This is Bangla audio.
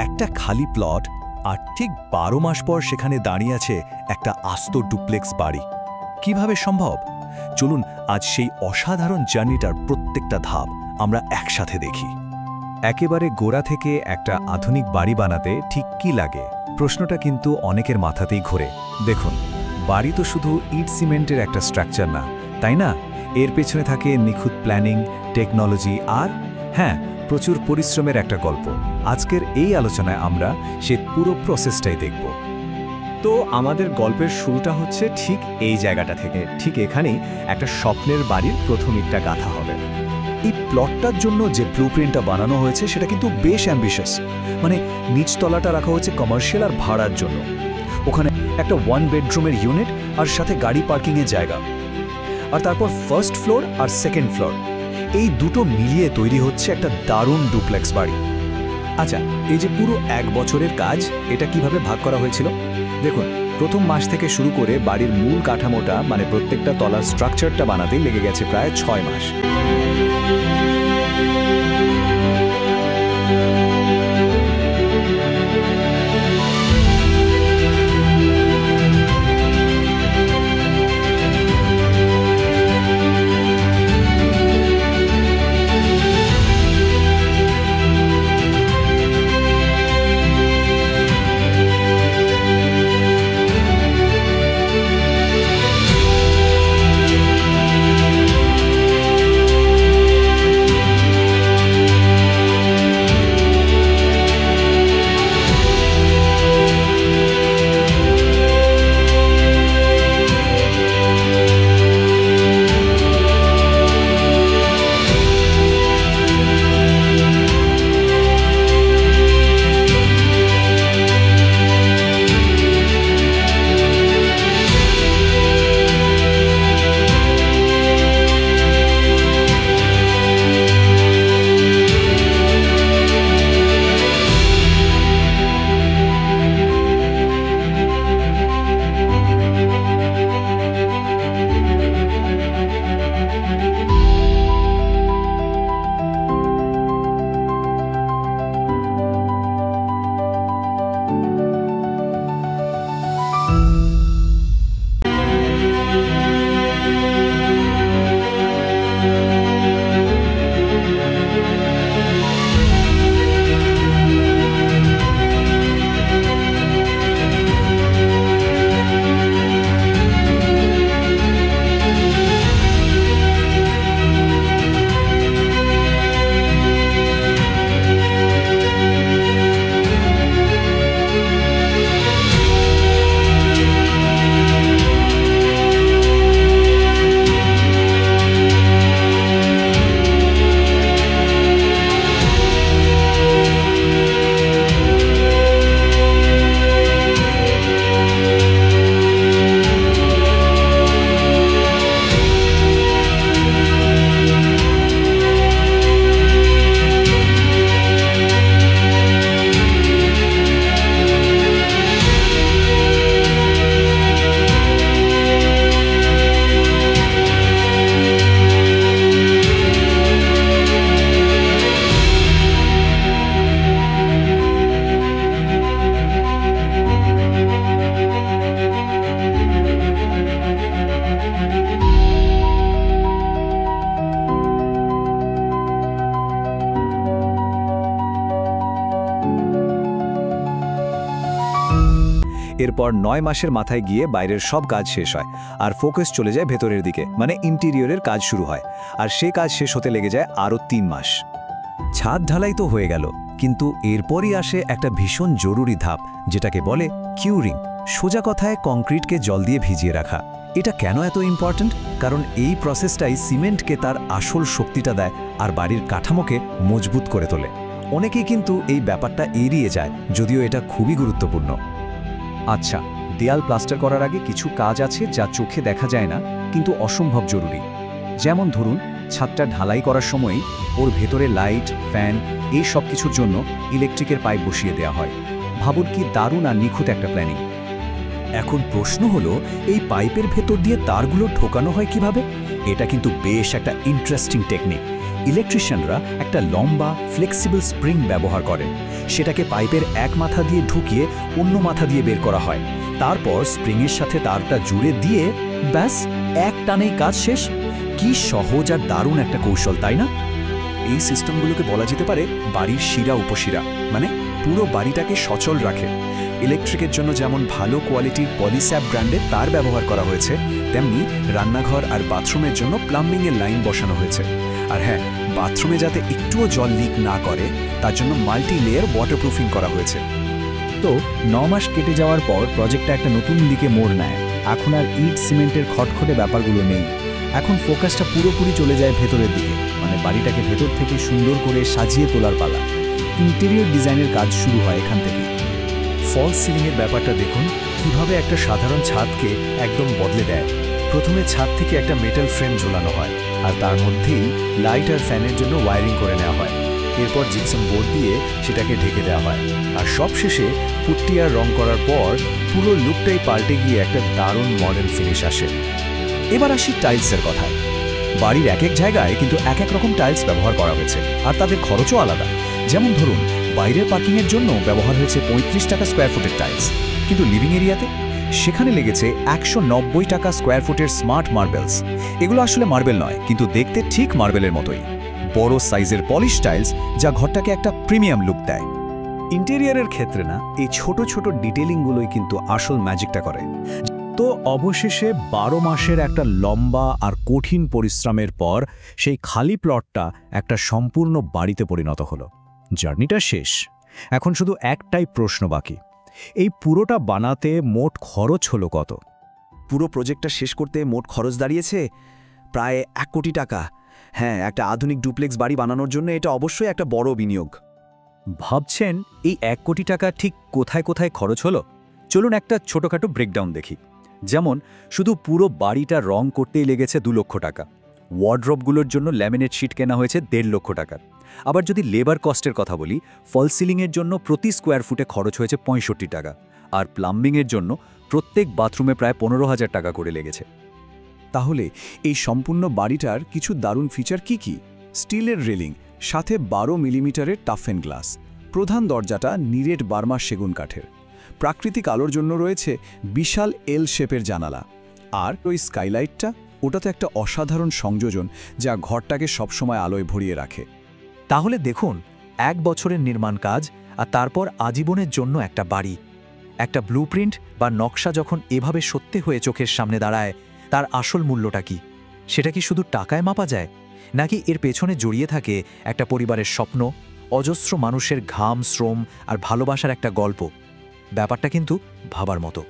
একটা খালি প্লট, আর ঠিক 12 মাস পর সেখানে দাঁড়িয়ে আছে একটা আস্ত ডুপ্লেক্স বাড়ি। কিভাবে সম্ভব? চলুন আজ সেই অসাধারণ জার্নিটার প্রত্যেকটা ধাপ আমরা একসাথে দেখি। একেবারে গোড়া থেকে একটা আধুনিক বাড়ি বানাতে ঠিক কী লাগে, প্রশ্নটা কিন্তু অনেকের মাথাতেই ঘোরে। দেখুন, বাড়ি তো শুধু ইট সিমেন্টের একটা স্ট্রাকচার না, তাই না? এর পেছনে থাকে নিখুঁত প্ল্যানিং, টেকনোলজি আর হ্যাঁ, প্রচুর পরিশ্রমের একটা গল্প। আজকের এই আলোচনায় আমরা সে পুরো প্রসেসটাই দেখব। তো আমাদের গল্পের শুরুটা হচ্ছে ঠিক এই জায়গাটা থেকে। ঠিক এখানেই একটা স্বপ্নের বাড়ির প্রথম ইটটা গাঁথা হবে। এই প্লটটার জন্য যে ব্লুপ্রিন্টটা বানানো হয়েছে সেটা কিন্তু বেশ অ্যাম্বিশাস। মানে নিচতলাটা রাখা হয়েছে কমার্শিয়াল আর ভাড়ার জন্য। ওখানে একটা 1 বেডরুমের ইউনিট আর সাথে গাড়ি পার্কিংয়ের জায়গা। আর তারপর ফার্স্ট ফ্লোর আর সেকেন্ড ফ্লোর, এই দুটো মিলিয়ে তৈরি হচ্ছে একটা দারুণ ডুপ্লেক্স বাড়ি। আচ্ছা, এই যে পুরো 1 বছরের কাজ, এটা কিভাবে ভাগ করা হয়েছিল? দেখুন, প্রথম মাস থেকে শুরু করে বাড়ির মূল কাঠামোটা মানে প্রত্যেকটা তলার স্ট্রাকচারটা বানাতেই লেগে গেছে প্রায় 6 মাস। এরপর 9 মাসের মাথায় গিয়ে বাইরের সব কাজ শেষ হয়, আর ফোকাস চলে যায় ভেতরের দিকে, মানে ইন্টেরিয়রের কাজ শুরু হয়। আর সে কাজ শেষ হতে লেগে যায় আরও 3 মাস। ছাদ ঢালাই তো হয়ে গেল, কিন্তু এরপরই আসে একটা ভীষণ জরুরি ধাপ, যেটাকে বলে কিউরিং। সোজা কথায় কংক্রিটকে জল দিয়ে ভিজিয়ে রাখা। এটা কেন এত ইম্পর্ট্যান্ট? কারণ এই প্রসেসটাই সিমেন্টকে তার আসল শক্তিটা দেয় আর বাড়ির কাঠামোকে মজবুত করে তোলে। অনেকেই কিন্তু এই ব্যাপারটা এড়িয়ে যায়, যদিও এটা খুবই গুরুত্বপূর্ণ। আচ্ছা, দেয়াল প্লাস্টার করার আগে কিছু কাজ আছে যা চোখে দেখা যায় না কিন্তু অসম্ভব জরুরি। যেমন ধরুন, ছাদটা ঢালাই করার সময়ই ওর ভেতরে লাইট, ফ্যান এই সব কিছুর জন্য ইলেকট্রিকের পাইপ বসিয়ে দেওয়া হয়। ভাবুন কি দারুণ আর নিখুঁত একটা প্ল্যানিং। এখন প্রশ্ন হলো, এই পাইপের ভেতর দিয়ে তারগুলো ঢোকানো হয় কিভাবে? এটা কিন্তু বেশ একটা ইন্টারেস্টিং টেকনিক। ইলেকট্রিশিয়ানরা একটা লম্বা ফ্লেক্সিবল স্প্রিং ব্যবহার করেন। সেটাকে পাইপের এক মাথা দিয়ে ঢুকিয়ে অন্য মাথা দিয়ে বের করা হয়। তারপর স্প্রিংয়ের সাথে তারটা জুড়ে দিয়ে ব্যাস এক টানেই কাজ শেষ। কি সহজ আর দারুণ একটা কৌশল, তাই না? এই সিস্টেমগুলোকে বলা যেতে পারে বাড়ির শিরা উপশিরা, মানে পুরো বাড়িটাকে সচল রাখে। ইলেকট্রিকের জন্য যেমন ভালো কোয়ালিটির পলিস্যাপ ব্র্যান্ডের তার ব্যবহার করা হয়েছে, তেমনি রান্নাঘর আর বাথরুমের জন্য প্লাম্বিংয়ের লাইন বসানো হয়েছে। আর হ্যাঁ, বাথরুমে যাতে একটুও জল লিক না করে তার জন্য মাল্টি লেয়ার ওয়াটারপ্রুফিং করা হয়েছে। তো 9 মাস কেটে যাওয়ার পর প্রজেক্টটা একটা নতুন দিকে মোড় নেয়। এখন আর ইট সিমেন্টের খটখটে ব্যাপারগুলো নেই। এখন ফোকাসটা পুরোপুরি চলে যায় ভেতরের দিকে, মানে বাড়িটাকে ভেতর থেকে সুন্দর করে সাজিয়ে তোলার পালা। ইন্টেরিয়র ডিজাইনের কাজ শুরু হয় এখান থেকে। ফলস সিলিংয়ের ব্যাপারটা দেখুন, কিভাবে একটা সাধারণ ছাদকে একদম বদলে দেয়। প্রথমে ছাদ থেকে একটা মেটাল ফ্রেম ঝোলানো হয়, আর তার মধ্যেই লাইট আর ফ্যানের জন্য ওয়্যারিং করে নেওয়া হয়। এরপর জিপসাম বোর্ড দিয়ে সেটাকে ঢেকে দেওয়া হয়, আর সবশেষে পুট্টি আর রং করার পর পুরো লুকটাই পাল্টে গিয়ে একটা দারুণ মডার্ন ফিনিশ আসে। এবার আসি টাইলসের কথায়। বাড়ির এক এক জায়গায় কিন্তু এক এক রকম টাইলস ব্যবহার করা হয়েছে, আর তাদের খরচও আলাদা। যেমন ধরুন, বাইরের পার্কিংয়ের জন্য ব্যবহার হয়েছে 35 টাকা স্কোয়ার ফুটের টাইলস, কিন্তু লিভিং এরিয়াতে সেখানে লেগেছে 190 টাকা স্কোয়ার ফুটের স্মার্ট মার্বেলস। এগুলো আসলে মার্বেল নয়, কিন্তু দেখতে ঠিক মার্বেলের মতোই। বড় সাইজের পলিশ টাইলস, যা ঘরটাকে একটা প্রিমিয়াম লুক দেয়। ইন্টেরিয়রের ক্ষেত্রে না, এই ছোট ছোট ডিটেলিংগুলোই কিন্তু আসল ম্যাজিকটা করে। তো অবশেষে 12 মাসের একটা লম্বা আর কঠিন পরিশ্রমের পর সেই খালি প্লটটা একটা সম্পূর্ণ বাড়িতে পরিণত হলো। জার্নিটা শেষ, এখন শুধু একটাই প্রশ্ন বাকি। এই পুরোটা বানাতে মোট খরচ হলো কত? পুরো প্রজেক্টটা শেষ করতে মোট খরচ দাঁড়িয়েছে প্রায় 1 কোটি টাকা। হ্যাঁ, একটা আধুনিক ডুপ্লেক্স বাড়ি বানানোর জন্য এটা অবশ্যই একটা বড় বিনিয়োগ। ভাবছেন এই 1 কোটি টাকা ঠিক কোথায় কোথায় খরচ হলো? চলুন একটা ছোটখাটো ব্রেকডাউন দেখি। যেমন শুধু পুরো বাড়িটা রং করতেই লেগেছে 2 লক্ষ টাকা। ওয়ার্ড্রপগুলোর জন্য ল্যামিনেট শিট কেনা হয়েছে 1.5 লক্ষ টাকার। আবার যদি লেবার কস্টের কথা বলি, ফল সিলিংয়ের জন্য প্রতি স্কোয়ার ফুটে খরচ হয়েছে 65 টাকা, আর প্লাম্বিংয়ের জন্য প্রত্যেক বাথরুমে প্রায় 15,000 টাকা করে লেগেছে। তাহলে এই সম্পূর্ণ বাড়িটার কিছু দারুণ ফিচার কি কি? স্টিলের রেলিং, সাথে 12 মিলিমিটারের টাফেন গ্লাস, প্রধান দরজাটা নিরেট বার্মা সেগুন কাঠের, প্রাকৃতিক আলোর জন্য রয়েছে বিশাল এল শেপের জানালা, আর ওই স্কাইলাইটটা, ওটা তো একটা অসাধারণ সংযোজন যা ঘরটাকে সবসময় আলোয় ভরিয়ে রাখে। তাহলে দেখুন, 1 বছরের নির্মাণ কাজ, আর তারপর আজীবনের জন্য একটা বাড়ি। একটা ব্লুপ্রিন্ট বা নকশা যখন এভাবে সত্যি হয়ে চোখের সামনে দাঁড়ায়, তার আসল মূল্যটা কি? সেটা কি শুধু টাকায় মাপা যায়, নাকি এর পেছনে জড়িয়ে থাকে একটা পরিবারের স্বপ্ন, অজস্র মানুষের ঘাম, শ্রম আর ভালোবাসার একটা গল্প? ব্যাপারটা কিন্তু ভাবার মতো।